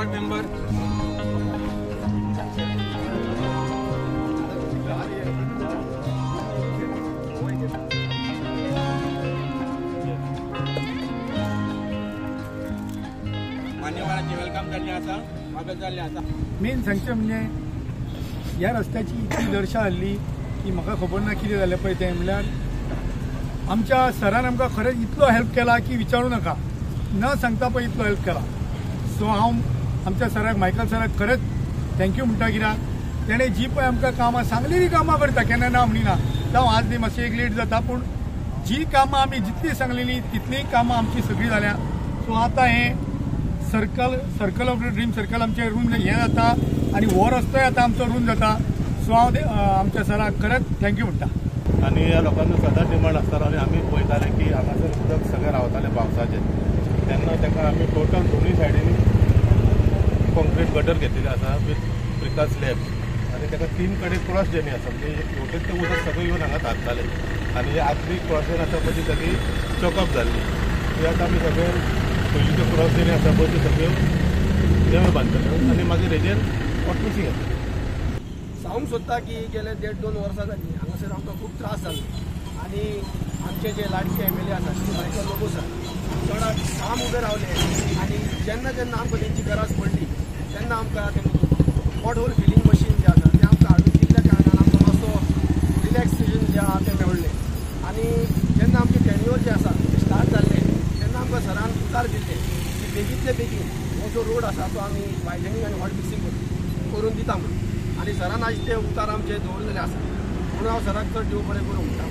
Ward member मान्यवरांची welcome जाल्ली आसा, स्वागत जाल्लें आसा। मेन सांगचें म्हणजे ह्या रस्त्याची इतली दर्शा जाल्ली की म्हाका खबर ना कितें जालें पळय तें म्हणल्यार आमच्या सरान आमकां खरेंच इतलो हेल्प केला की विचारूं नाका, न सांगता पळय इतलो हेल्प केला। सो हांव आमच्या सराक मायकल सराक खरेंच थँक्यू म्हणटा, कित्याक तेणें जी पळय आमकां कामां सांगलेली कामां करता, केन्ना ना म्हणिना। जावं आज न्ही मातशें एक लेट जाता, पूण जी कामां आमी जितली सांगलेली तितलीं कामां आमची सगळीं जाल्या। सो आतां हें circle of the dream circle आमचें रूम हें जाता आनी हो रस्तोय आतां आमचो रूम जाता। सो हांव आमच्या सराक खरेंच थँक्यू म्हणटा। आनी ह्या लोकांचो सदांच डिमांड आसतालो आनी आमी पळयताले की हांगासर उदक सगळें रावतालें पावसाचें, तेन्ना ताका आमी टोटल दोनूय सायडीनी कॉन्क्रीट गटर घेतिल्ले आसा विथ ब्रिकास स्लॅब, आनी ताका 3 कडेन क्रॉस जेनी आसा, म्हणजे टोटल तें उदक सगळें येवन हांगा थारतालें। आनी आदली क्रॉसीन आसा पळय ती सगळी चॉकअप जाल्ली, ती आतां आमी सगळें पयलींच्यो क्रॉस जेनी आसा पळय त्यो सगळ्यो देवळ बांदतल्यो आनी मागीर हेजेर ऑटोसी येतली। सांगूंक सोदता की गेले 1.5-2 वर्सां जालीं हांगासर आमकां खूब त्रास जाले आनी आमचे जे लाडके MLA आसा श्री मायकल लोबो सर चडाक काम उबे रावले आनी जेन्ना जेन्ना आमकां तेंची गरज पडली तेन्ना आमकां पॉट होल फिलिंग मशीन जे आसा तें आमकां हाडून दिल्ल्या कारणान आमकां मातसो रिलॅक्सेशन जें आसा तें मेळ्ळें। आनी जेन्ना आमचें टेन्युअर जें आसा तें स्टार्ट जाल्लें तेन्ना आमकां सरान उतार दिल्ले की बेगींतले बेगीन हो जो रोड आसा तो आमी वायडनिंग आनी हॉट मिक्सिंग करून दिता म्हणून, आनी सरान आज ते उतार आमचे दवरलेले आसा, म्हणून हांव सराक चड देव बरें करूं म्हणटा।